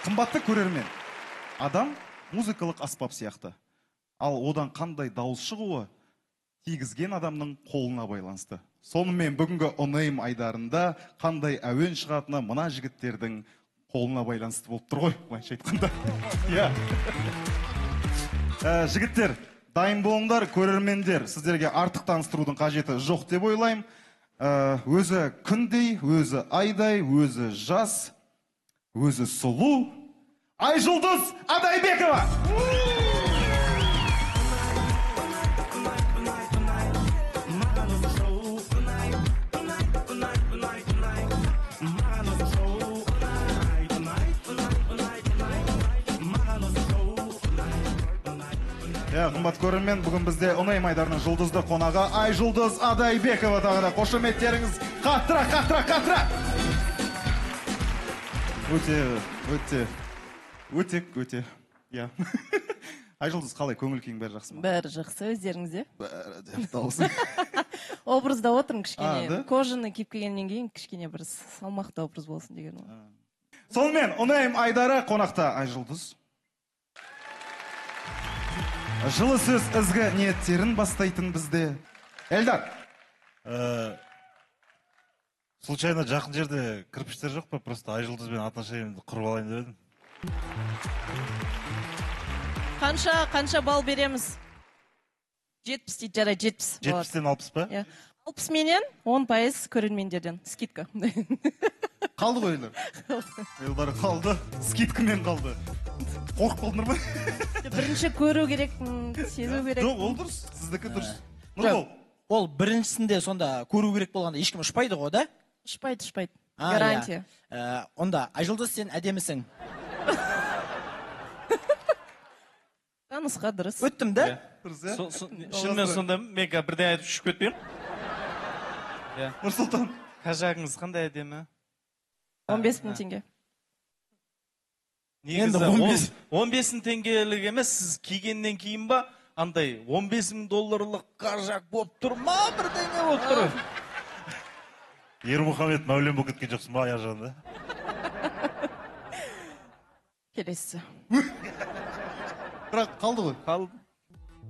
Қымбатты көрермен, адам музыкалық аспап сияқты. Ал одан қандай дауыс шығуы тигізген адамның қолына байланысты. Сонымен бүгінгі Онейм айдарында қандай әуен шығатыны мына жігіттердің қолына байланысты болып тұр ғой, былайша айтқанда. Жігіттер, дайын болыңдар, көрермендер, сіздерге артық таныстырудың қажеті жоқ деп ойлаймын. Өзі күндей, өзі айдай, өзі жас, өзі сұлу, Айжұлдыз Адайбекова! Қымбат көрермен, бүгін бізде Онейм айдарының жұлдызды қонағы Айжұлдыз Адайбекова тағыда. Қошеметтеріңіз қаттырақ. Өте. Айжұлдыз, қалай, көңіл күйің бәрі жақсы ма? Бәрі жақсы, өздеріңізде? Бәрі де дауысы. Образда отырмын кішкене. Кожаны киіп келгеннен кейін кішкене бір салмақты образ болсын деген. Сонымен, Онейм айдары қонақта Айжұлдыз. Жылы сөз ізгі ниеттерін бастайтын бізде. Эльдар. Случайно жақын жерде кірпіштер жоқ па? Просто Айжұлдызбен отношениямды құрып алайын деп едім. Қанша балл береміз? 70 дейді, жарай, 70. 70-тен 60 па? 60 менен 10% көрермендерден. Скидка. Қалды ғой Эльдар? Эльдар қалды. Скидкамен қалды. Қорқып қалдыңдар ма? Бірінші көру керек, сезу керек. Жоқ, ол дұрыс. Сіздікі дұрыс. Нұрбол. Ол біріншісінде сонда көру керек болғанда ешкім ұшпайды ғой, да? Ұшпайды. Гарантия. Онда, Айжұлдыз, сен әдемісің. Нұсқа дұрыс. Өттім, да? Шынымен сонда мен бірден айтып үшіп кетпеймін. Нұрсұлтан. Қажағыңыз қандай әдемі? 15 мың теңге. Негізі 15 теңгелік емес, сіз кигеннен кейін ба, андай 15 мың долларлық қажақ болып тұр ма, бірдеңе болып тұр. Ермұхамед мәулен болып кеткен жоқсың ба, аяқ жағында? Келесі. Бірақ қалды ғой. Қалды.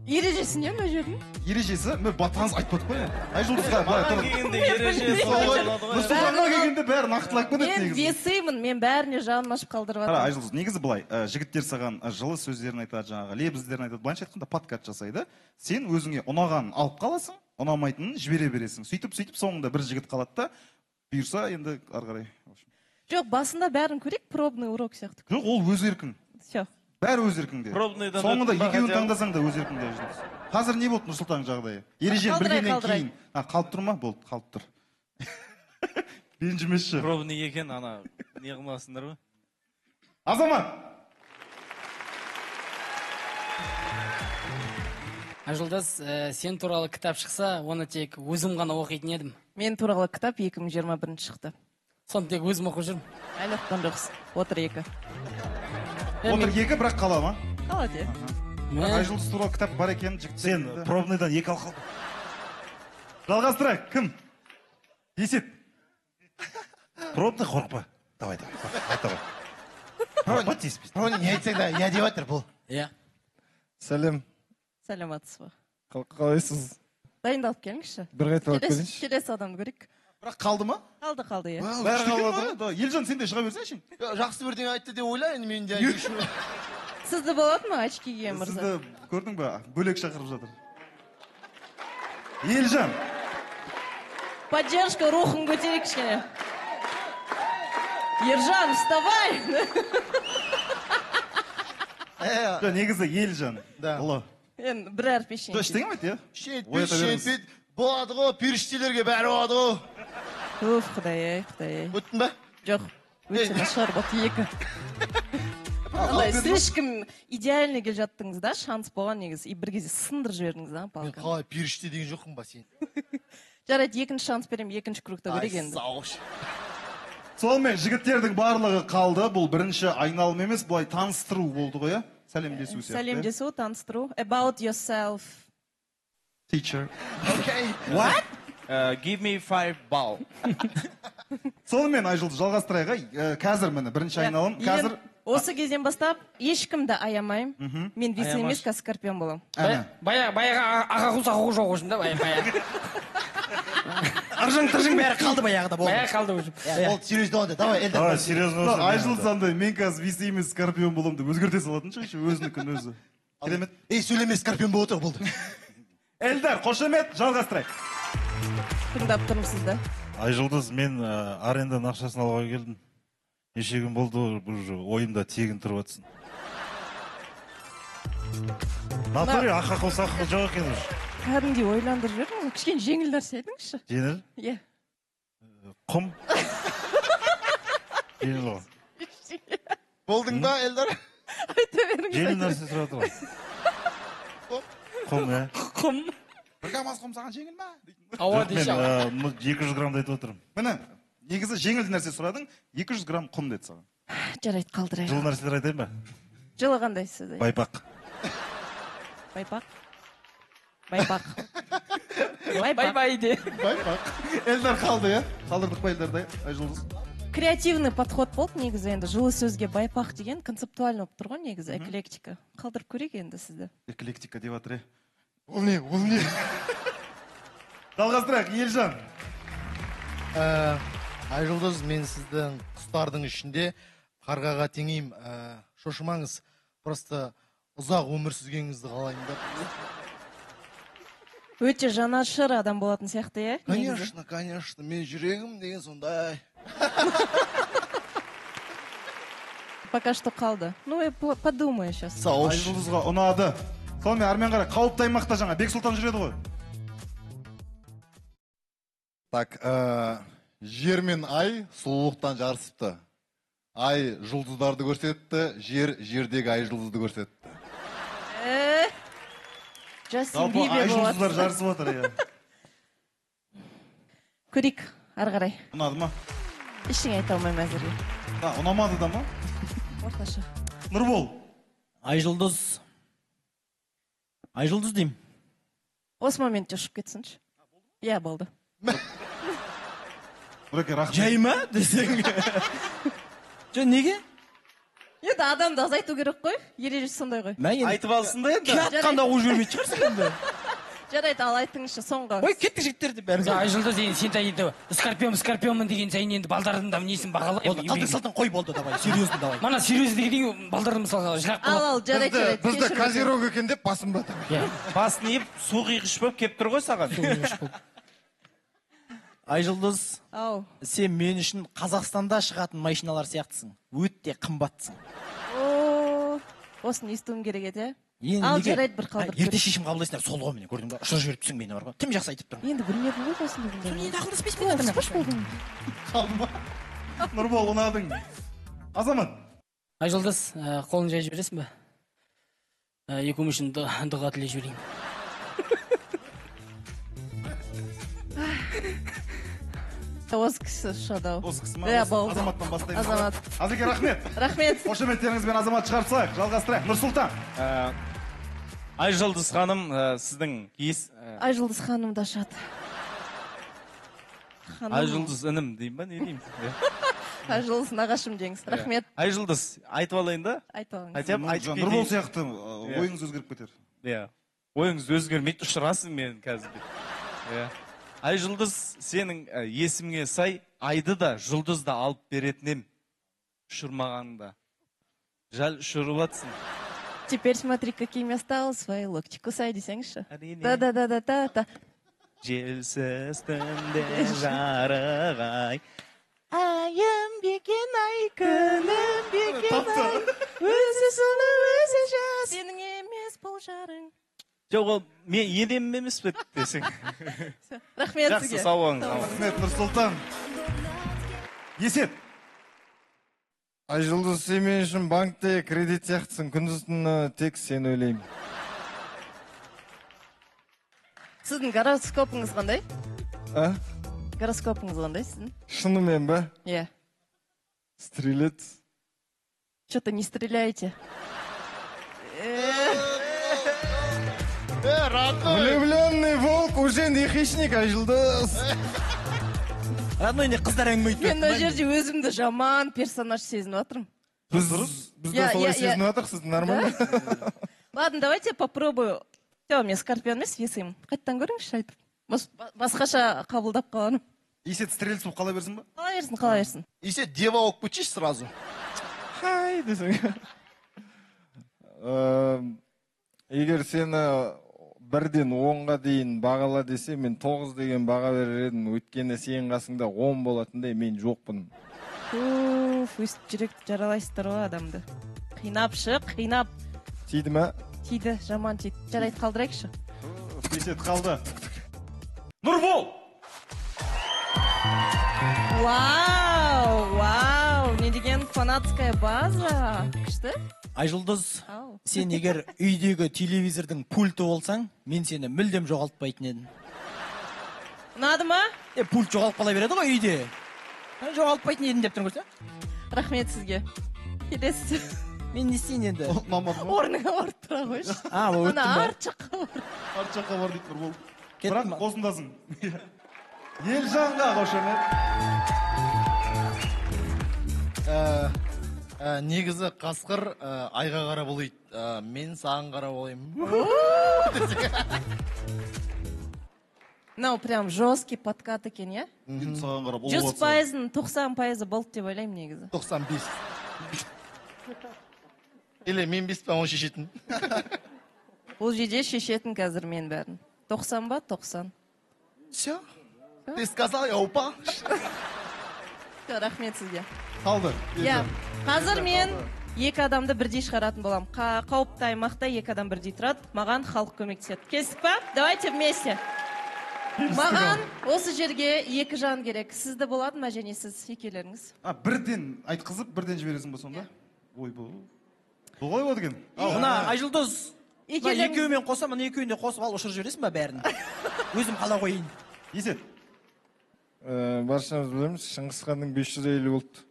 Ережесі не мына жердің? Ережесі? Мен батқаныз айтпадық қой. Айжұлдызға былай тұр. Келгенде ережесі Нұрсұлтанға келгенде бәрі нақтылап кетеді негізі. Мен весеймін, мен бәріне жаным ашып қалдырып жатырмын. Айжұлдыз, негізі былай, жігіттер саған жылы сөздерін айтады, жаңағы лебіздерін айтады, былайша айтқанда подкаст жасайды. Сен өзіңе ұнағанын алып қаласың, ұнамайтынын жібере бересің. Сөйтіп соңында бір жігіт қалады да, бұйырса енді ары қарай. Жоқ, басында бәрін көрейік, пробный урок сияқты. Жоқ, ол өз еркің. Все. Бәрі өз еркіңде. Соңында екеуін таңдасаң да өз еркіңде. Қазір не болды Нұрсұлтан жағдайы? Ережен білгеннен кейін. Қалып тұр ма? Болды, қалып тұр. Ренжімеші. Пробный екен, ана не қылмасындар ма? Азамат! Айжұлдыз, сен туралы кітап шықса, оны тек өзім ғана оқитын едім. Мен туралы кітап 2021 шықты. Соны тек өзім оқып жүрмін. Әлі оқыған жоқсың. Отыр 2. Отыр 2, бірақ қала ма? Қалады. Айжұлдыз туралы кітап бар екен, жігіт. Сен пробныйдан 2 алқал. Жалғастырайық, кім? Есет. Пробный қорқпа. Давай. Қорқпа тиіспейсің. Пробный не айтсаң да, я деп жатыр бұл. Сәлем. Сәлематсыз ба? Қалайсыз? Дайындалып келіңізші. Бір қайтып алып келіңізші. Келесі адамды көрейік. Бірақ қалды ма? Қалды, иә. Бәрі қалды. Елжан, сен де шыға берсеңші. Жақсы бірдеңе айтты деп ойлайын, мен де айтушы. Сізді болады ма, очки киген мырза? Сізді көрдің бе? Бөлек шақырып жатыр. Елжан. Поддержка, рухын көтерейік кішкене. Ержан, вставай! Негізі Елжан. Ұлы. Енді бір әрпешен. Ештеңе ме? Шетпет. Болады ғой, періштелерге бәрі болады ғой. Уф, құдай. Өттің бе? Жоқ, өтсе нашар бат 2. Слишком идеальный келе жаттыңыз да, шанс болған негіз. И бір кезде сындыр жібердіңіз да, палканы. Қалай, періште деген жоқпын ба сен? Жарайды, 2 шанс берем, 2 кругта көрек енді. Сонымен жігіттердің барлығы қалды. Бұл бірінші айналым емес, бұлай таныстыру болды ғой, иә? Сәлемдесу сияқты. Сәлемдесу, таныстыру. About yourself. Teacher. Okay. What? Give me 5 ball. Сонымен Айжұлдыз жалғастырайық. Қазір міне бірінші айналым. Қазір Осы кезден бастап ешкімді аямаймын. Мен вице емес, скорпион боламын. Баяғы аға құлсақ жоқ үшін да, баяғы. Ыржың-тыржың бәрі қалды баяғыда болды. Баяғы қалды уже. Ол серьезно онда. Давай, Эльдар. Давай, серьезно. Айжылдыз андай, мен қазір вице емес скорпион боламын деп өзгерте салатын ше, өзінікін өзі. Керемет. Ей, сөйлеме, скорпион болып отыр, болды. Эльдар, қошемет, жалғастырайық. Тыңдап тұрмын сізді. Айжұлдыз, мен аренданың ақшасын алуға келдім. Неше күн болды, уже ойымда тегін тұрып жатсың. Натуре, аққа қылса аққа жоқ екен уже. Кәдімгідей ойландырып жүрмін. Кішкене жеңіл нәрсе айтыңызшы. Жеңіл? Иә. Құм? Жеңіл ғой. Болдың ба, Эльдар? Айта беріңіз. Жеңіл нәрсе сұрады ғой. Құм, иә. Құм. Бір камаз құм саған жеңіл ма? Ауа Мен дейші. 200 граммды айтып отырмын. Міне, негізі жеңіл нәрсе сұрадың, 200 грамм құм деді саған. Жарайды, қалдырайық. Жылы нәрселер айтайын ба? Жылы қандай сізді? Байпақ. Байпақ. Байпақ. Бай-бай де. Эльдар қалды, иә? Қалдырдық па Эльдарды, Айжұлдыз? Креативный подход болды негізі енді. Жылы сөзге байпақ деген концептуально болып тұр ғой негізі, эклектика. Қалдырып көрейік енді сізді. Эклектика деп жатыр, Ол не? Жалғастырайық, Елжан. Айжұлдыз, мен сіздің құстардың ішінде қарғаға теңеймін. Шошымаңыз, просто ұзақ өмір сүргеніңізді қалаймын да. Өте жанашыр адам болатын сияқты, иә? Конечно, мен жүрегім деген сондай. Пока что қалды. Ну, я подумаю сейчас. Айжұлдызға ұнады. Сонымен армен қарай, қауіпті аймақта жаңа Бек Сұлтан жүреді ғой. Так, жер мен ай сұлулықтан жарысыпты. Ай жұлдыздарды көрсетті, жер жердегі ай жұлдызды көрсетті. Джастин Жалпы Бибер Айжұлдыздар болады. жарысып жатыр, иә. Көрейік, ары қарай. Ұнады ма? Ештеңе айта алмаймын әзірге. Ұнамады да ма? Орташа. Нұрбол. Айжұлдыз деймін. Осы моментте ұшып кетсінші. Иә, болды. Нұреке, рахмет. Жай ма десең? Жо, неге? Енді адамды азайту керек қой. Ережесі сондай ғой. Айтып алсын да енді. Атқанда қуып жібермейтін шығарсың енді. Жарайды, ал айтыңызшы соңғы. Ой, кеттік жігіттер деп бәрі. Айжұлдыз енді сен енді скорпионмын деген сайын енді балдардың да несін бағалай. Болды, қалдың салтын қой болды, давай, серьезно давай. Мана серьезно деген балдардың мысалға жылап Ал, жарайды. Бізді козерог екен деп басым батыр. Басын иіп, су қиғыш болып кеп тұр ғой саған. Айжұлдыз, Ау. сен мен үшін Қазақстанда шығатын машиналар сияқтысың. Өте қымбатсың. Осыны естуім керек еді, иә? Енді Ал, неге? жарайды, бір қалдырып Ерте көрейік. шешім қабылдайсың, сол ғой міне, көрдің ба? Ұшырып жіберіп түсің мені бар ғой. Тым жақсы айтып тұрмын. Енді білмедім ғой осыны деген. Енді ақылдаспайсың мен адаммен. Нұрбол, ұнадың. Азамат. Айжұлдыз, қолын жай жібересің ба? Екеуміз үшін дұға тілей жіберейін. Осы кісі ұшады ау. Осы кісі ма? Иә, болды. Азаматтан бастаймыз. Азамат. Азеке, рахмет. Рахмет. Қошеметтеріңізбен Азамат шығарып салайық. Жалғастырайық. Нұрсұлтан. Айжұлдыз ханым, сіздің Айжұлдыз ханым да шат. Айжұлдыз інім деймін ба, не деймін? Айжұлдыз нағашым деңіз. Рахмет. Айжұлдыз, айтып алайын да? Айтып алыңыз. Айтып кетейін. Нұрбол сияқты ойыңыз өзгеріп кетер. Иә. Ойыңыз өзгермейді, ұшырасың мен қазір. Иә. Айжұлдыз, сенің есімге сай, айды да, жұлдыз да алып беретін ем. Ұшырмағаныңда. Жал ұшырып атсың. Теперь смотри, какими осталось свои локти. Кусай десеңізші. Әрине. Да. Желсіз түнде жарығай. Айым бекен ай, күнім бекен ай. Өзі сұлу, өзі жас. Сенің емес бұл жарың. Жоқ, ол мен едемім емес пе десең. Рахмет Жақсы, сізге. сау болыңыз. Рахмет, Нұрсұлтан. Есет. Айжұлдыз, сен мен үшін банкте кредит сияқтысың. Күндіз-түні тек сен ойлаймын. Сіздің гороскопыңыз қандай? А? Гороскопыңыз қандай сіздің? Шынымен ба? Иә. Стрелец. Что-то не стреляйте. Влюбленный волк уже не хищник, Айжұлдыз. Родной, не қыздар әңгіме Мен мына жерде өзімді жаман персонаж сезініп жатырмын. Біз Я- де солай я- сезініп жатырық, сіз нормально. Ладно, давайте я попробую. Все, мен скорпион емес, есеймін. Қайттан көріңізші айтып. Басқаша қабылдап қалғаным. есет стрелец болып қала берсін ба? Қала берсін, қала берсін. Есе дева болып кетші сразу. Хай десең. Егер сені 1-ден 10-ға дейін бағала десе, мен 9 деген баға берер едім. Өйткені сенің қасыңда 10 болатындай мен жоқпын. Өстіп жүректі жаралайсыздар ғой адамды. Қинапшы, қинап. Тиді ма? Тиді, жаман тиді. Жарайды, қалдырайықшы. Есет қалды. Нұрбол! Вау, не деген фанатская база. Күшті? Айжұлдыз, Ау. сен егер үйдегі телевизордың пульті болсаң, мен сені мүлдем жоғалтпайтын едім. Ұнады ма? Пульт жоғалып қала береді ғой үйде. Жоғалтпайтын едім деп тұрмын көрсең. Рахмет сізге. Келесі. Мен не істейін енді? Орныңа барып тұра қойшы. Өттім Ана ба? арт жаққа бар. Арт жаққа бар дейді Нұрбол. Кеттім Бірақ ба? қосындасың. Елжанға қошемет. Негізі қасқыр айға қара болайды. Мен саған қара болайым. Мынау прям жесткий подкат екен, иә? Енді саған қарап 100%-ын 90% болды деп ойлаймын негізі. 95. Или мен 5 па, оны шешетін. Бұл жерде шешетін қазір мен бәрін. 90 ба? 90. Все. Ты сказал, я упал. Рахмет сізге. қалды. Иә, қазір мен екі адамды бірдей шығаратын болам. Қауіпті аймақта екі адам бірдей тұрады. Маған халық көмектеседі. Келістік па? Давайте вместе. Маған осы жерге екі жан керек. Сізді болады ма және сіз екеулеріңіз? Бірден айтқызып, бірден жібересің ба сонда? Ой, бұл. Бұлай болады екен. Мына Айжұлдыз, Екеулеріңіз- екеуімен қосам, мына екеуінде қосып ал ұшырып жібересің ба бәрін? Өзім қала қойын. Есет. Баршамыз білеміз, Шыңғысханның 550 болды.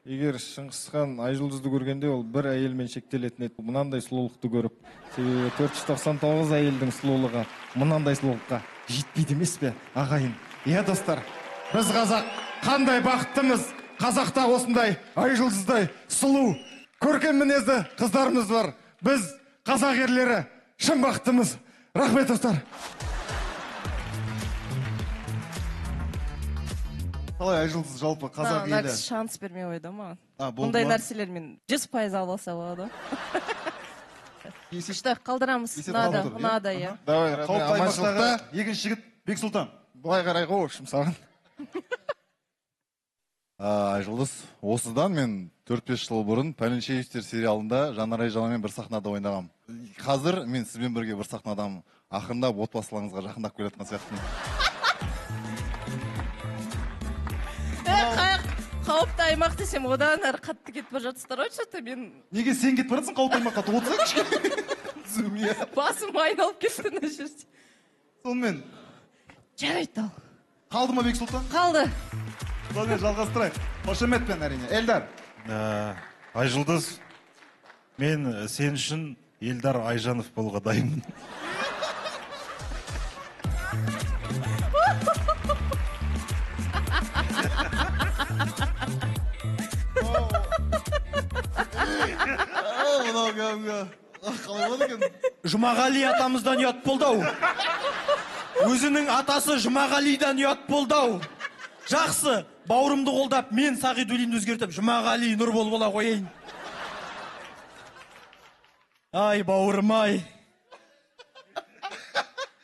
Егер Шыңғысхан Айжұлдызды көргенде ол бір әйелмен шектелетін еді. Мынандай сұлулықты көріп. Себебі 499 әйелдің сұлулығы мынандай сұлулыққа жетпейді емес пе, ағайын? Иә, достар, біз қазақ қандай бақыттымыз. Қазақта осындай Айжұлдыздай сұлу, көркем мінезді қыздарымыз бар. Біз қазақ ерлері шын бақыттымыз. Рахмет, достар. Қалай Айжұлдыз жалпы қазақ Мына елі? кісі шанс бермей қойды маған. Болды Бұндай ма? нәрселермен 100% аласа болады. Есет. Күшті, қалдырамыз. Есет Ұнады, қалдыр, иә? ұнады, иә. Давай, Қауіпті аймақтағы аманшылықта екінші жігіт Бексұлтан. былай қарай ғой, в общем, саған. Айжұлдыз, осыдан мен 4-5 жыл бұрын Пәленшеевтер сериалында Жанарай Жаламен бір сахнада ойнағам. Қазір мен сізбен бірге бір сахнадамын. Ақырындап отбасыларыңызға жақындап келе жатқан сияқтымын. Қауіпті аймақ десем, одан әрі қатты кетіп бара жатсыздар ғой, что-то мен Неге сен кетіп баратсың қауіпті аймаққа? Отырсай кішкене. Зумия. басым айналып кетті мына жерде. Сонымен Жарайды ал. қалды ма Бексұлтан? Қалды. Сонымен жалғастырайық. Қошеметпен әрине. Эльдар. Айжұлдыз, мен сен үшін Елдар Айжанов болуға дайынмын. Мынау кәдімгі. Қалай болады екен? Жұмағали атамыздан ұят болды ау. Өзінің атасы Жұмағалидан ұят болды ау. Жақсы, бауырымды қолдап, мен Сағидуллинді өзгертіп, Жұмағали Нұрбол бола қояйын. Ай, бауырым ай.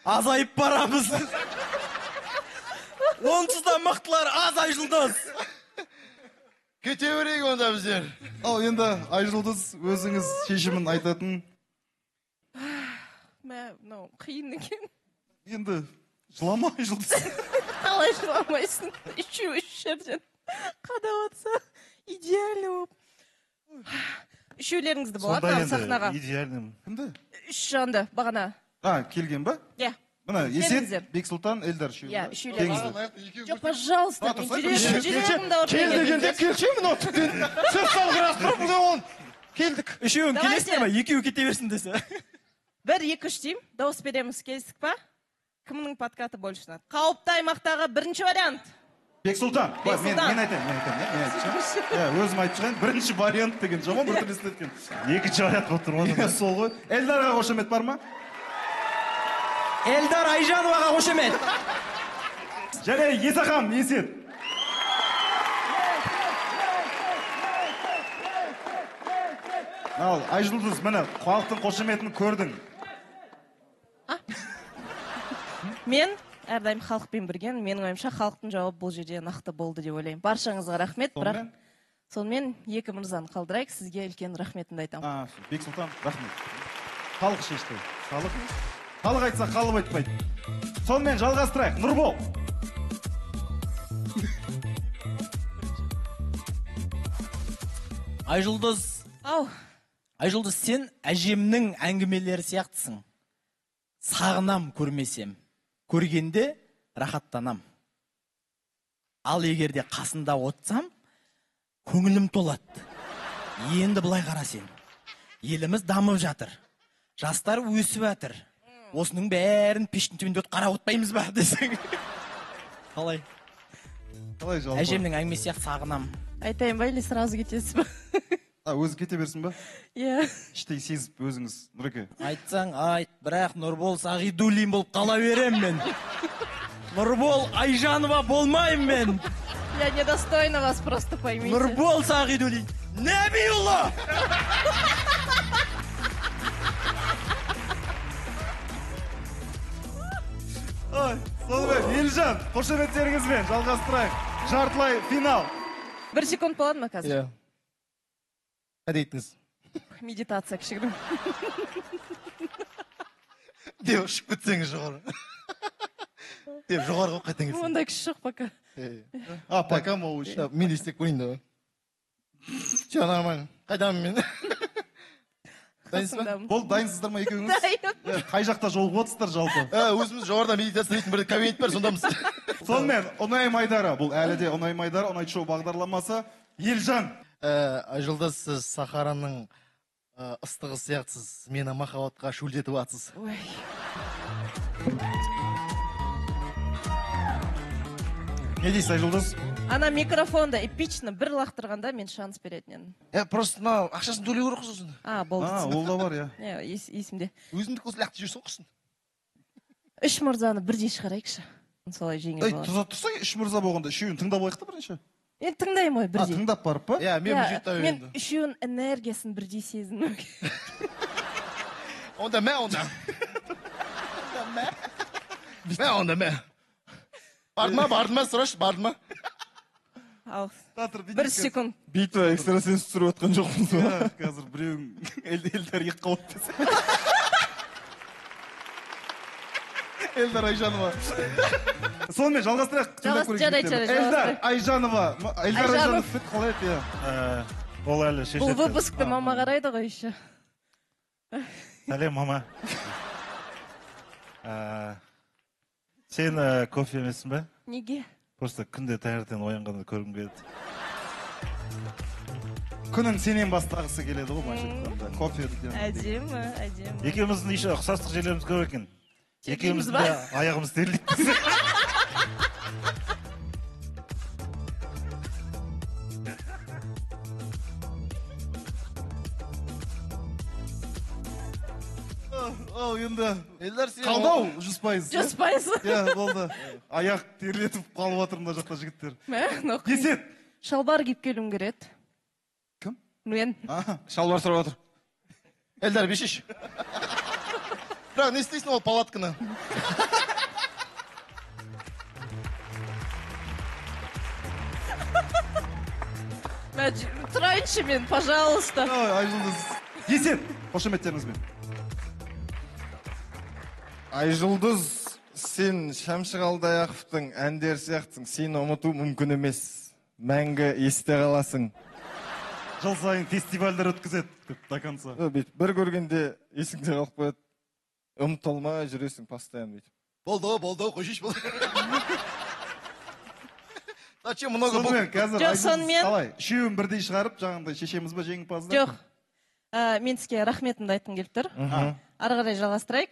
Азайып барамыз. Онсыз да мықтылар аз Айжұлдыз. Кете берейік онда біздер. Ал енді Айжұлдыз өзіңіз шешімін айтатын. Мынау қиын екен. Енді жылама Айжұлдыз. Қалай жыламайсың? Үш жерден қадап атса идеально болып. Үшеулеріңізді болады ма сахнаға? Идеальным. Кімді? Үш жанды бағана. Келген ба? Иә. Мына Келіңіздер. Есет, Бексұлтан, Эльдар үшеуі. Иә, үшеулер. Теңіздер. Жоқ, пожалуйста, мен жүрегімді ауыртпай Кел дегенде кетті. келшемін оттықтен. Сөз салғырастырып бұл келдік. Үшеуің Давайте. келесіңдер ма? Екеуі кете берсін десе. 1, 2, 3 деймін. Дауыс береміз. Келістік па? Кімнің подкаты больше ұнады? Қауіпті аймақтағы бірінші вариант. Бексұлтан, мен Бексұлтан. айтайын, өзім айтып шығайын, бірінші вариант деген жоқ, бір түрлі естеткен. екінші вариант болып тұр ғой. Сол ғой. Эльдараға қошемет бар ма? Эльдар Айжановаға қошемет. Және Есахан, Есет. Ал, Айжұлдыз, міне, халықтың қошеметін көрдің. Мен әрдайым халықпен бірген, менің ойымша халықтың жауабы бұл жерде нақты болды деп ойлаймын. Баршаңызға рахмет, бірақ сонымен екі мырзаны қалдырайық, сізге үлкен рахметімді айтамын. Бексұлтан, рахмет. Халық шешті. Халық айтса қалып айтпайды. Сонымен жалғастырайық. Нұрбол. Айжұлдыз, сен әжемнің әңгімелері сияқтысың. Сағынам көрмесем, көргенде рахаттанам. Ал егерде қасында отсам, көңілім толады. Енді былай қара сен. Еліміз дамып жатыр. Жастар өсіп жатыр. Осының бәрін пештің түбінде қарап отпаймыз ба десең. Қалай? Жалпы? Әжемнің әңгімесі сияқты сағынам. Айтайын ба, или сразу кетесіз ба? Өзі кете берсін ба? Иә. Іштей сезіп өзіңіз, Нұреке. Айтсаң, айт, бірақ Нұрбол Сағидуллин болып қала берем мен. Нұрбол Айжанова болмайым мен. Я недостойна вас, просто поймите. Нұрбол Сағидуллин. Нәбиұлы! Сонымен, Елжан, қошеметтеріңізбен жалғастырайық. Жартылай финал. 1 секунд болады ма қазір? Иә. Қайда еттіңіз? Медитация кішігірім. Деп ұшып кетсеңіз жоғары. Деп жоғары қойып қайтаң кетсің. Ондай күш жоқ пока. Пока ма үшін. Мен де істеп көрейін да. Все нормально. Қайдамын мен? Дайынсыз ба? Болды, дайынсыздар ма екеуіңіз? Дайын. Қай жақта жолығып отырсыздар жалпы? Өзіміз жоғарыда медитация дейтін бір кабинет бар, сондамыз. Сонымен, Ұнайым Айдары, бұл әлі де Ұнайым Айдары, Ұнайт шоу бағдарламасы. Елжан. Айжұлдыз, сіз Сахараның ыстығы сияқтысыз. Мені махаббатқа шөлдетіп атсыз. Не дейсіз, Айжұлдыз? Ана микрофонда эпично бір лақтырғанда мен шанс беретін едім. Просто мына ақшасын төлеу керек қой сосын. Болды. Ол да бар, иә. Есімде. Өзімді көз лақты жүрсің құрсын. 3 мырзаны бірдей шығарайықшы. Солай жеңіл болады. Тұрсай, 3 мырза болғанда, үшеуін тыңдап алайық та бірінші. Енді тыңдаймын ғой бірдей. Тыңдап барып па? Иә, мен бұл жетті Мен үшеуін энергиясын бірдей сезіну. Онда мә. Барды ма, сұрашы, барды ма? 1 секунд. Битва экстрасенс түсіріп отқан жоқпыз ба? Қазір біреуің Эльдар екі қауып десе. Эльдар Айжанова. Сонымен жалғастырайық. Жарайды. Эльдар Айжанова. Эльдар Айжанов қалай еді? Ол әлі шешеді. Бұл выпускты мама қарайды ғой еще. Сәлем, мама. Сен кофе емессің ба? Неге? Просто күнде таңертең оянғанда көргім келеді. Күнін сенен бастағысы келеді ғой, машинканда. Кофе деген. Әдемі. Екеуміздің еще ұқсастық жерлеріміз көп екен. Екеуміз Екеуміздің де аяғымыз терлейді. Енді Эльдар сен... қалдау 100%. 100%. Иә, болды. Аяқ терлетіп қалып жатыр мына жақта жігіттер. Есет. Шалбар киіп келуім кереді. Кім? Мен. Шалбар сұрап отыр. Эльдар, бешеш. Бірақ не істейсің ол палатканы? Тұрайыншы мен, пожалуйста. Айжұлдыз. Есет, қошеметтеріңізбен. Айжұлдыз, сен Шәмші Қалдаяқовтың әндері сияқтысың. Сені ұмыту мүмкін емес. Мәңгі есте қаласың. Жыл сайын фестивальдер өткізеді до конца. Бір көргенде есіңде қалып қояды. Ұмытылмай жүресің постоянно. Болды, қойшеш болды. Зачем много было? Сонымен, қазір Жоқ, Айжұлдыз сонымен- қалай? Үшеуін бірдей шығарып, жаңағындай шешеміз ба жеңімпазды? Жоқ. Мен сізге рахметімді айтқым келіп тұр. Ары қарай жалғастырайық.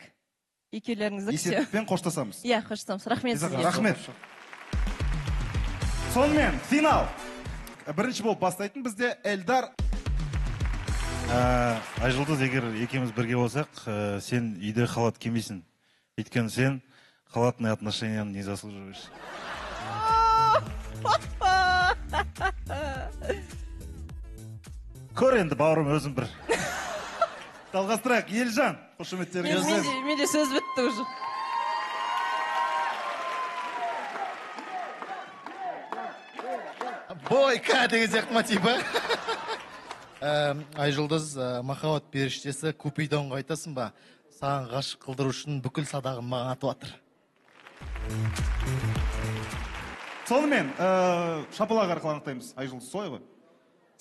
Екеулеріңізді Есетпен қоштасамыз. Иә, қоштасамыз. Рахмет сізге. Рахмет. Сонымен, финал. Бірінші болып бастайтын бізде Эльдар. Айжұлдыз, егер екеуміз бірге болсақ, сен үйде халат кимейсің. Өйткені сен халатный отношенияны не заслуживаешь. Көр енді бауырым өзің бір. Жалғастырайық, Елжан. Қошеметтеріңіз. Менде сөз бітті уже. Бойка деген сияқты ма типа? Айжұлдыз, махаббат періштесі Купидонға айтасың ба? Саған ғашық қылдыру үшін бүкіл садағын маған атып жатыр. Сонымен, шапалақ арқылы анықтаймыз. Айжұлдыз солай ғой.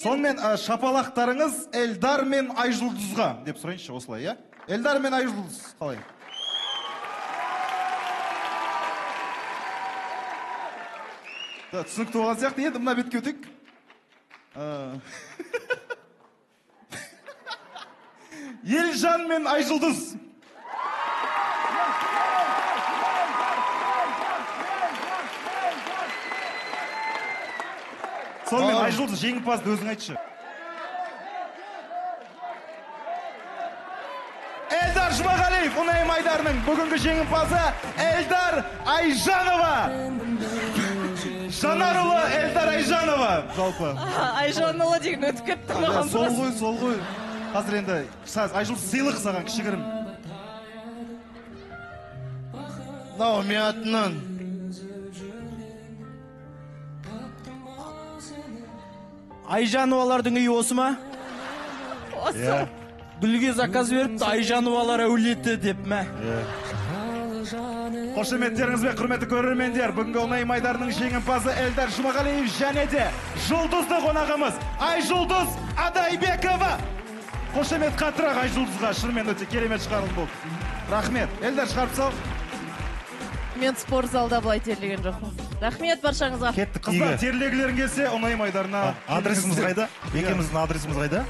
Сонымен, шапалақтарыңыз Эльдар мен Айжұлдызға деп сұрайыншы осылай, иә? Эльдар мен Айжұлдыз қалай? Түсінікті болған сияқты, енді мына бетке өтейік. Елжан мен Айжұлдыз. Сонымен Айжұлдыз жеңімпазды өзің айтшы. Эльдар Жұмағалиев, Ұнайым Айдарының бүгінгі жеңімпазы Эльдар Айжанова. Жанарұлы Эльдар Айжанова. Жалпы. Айжанұлы деген өтіп кетті маған. Сол ғой. Қазір енді Айжұлдыз сыйлық саған кішігірім. Мынау мен атынан. Айжановалардың үйі осы ма? Осы. Гүлге заказ беріпті, Айжановалар әулеті деп ме? Қошеметтеріңізбен, құрметті көрермендер, бүгінгі Ұнайым Айдарының жеңімпазы Эльдар Жұмағалиев және де жұлдызды қонағымыз Айжұлдыз Адайбекова. Қошемет қатырақ Айжұлдызға, шынымен өте керемет шығарылым болды. Рахмет. Эльдар, шығарып сал. Мен спорт залда былай терлеген жоқпын. Рахмет баршаңызға. Кеттік Қыздар, киге. терлегілерің келсе Ұнайым Айдарына. Адресіміз қайда? Екеуміздің адресіміз қайда?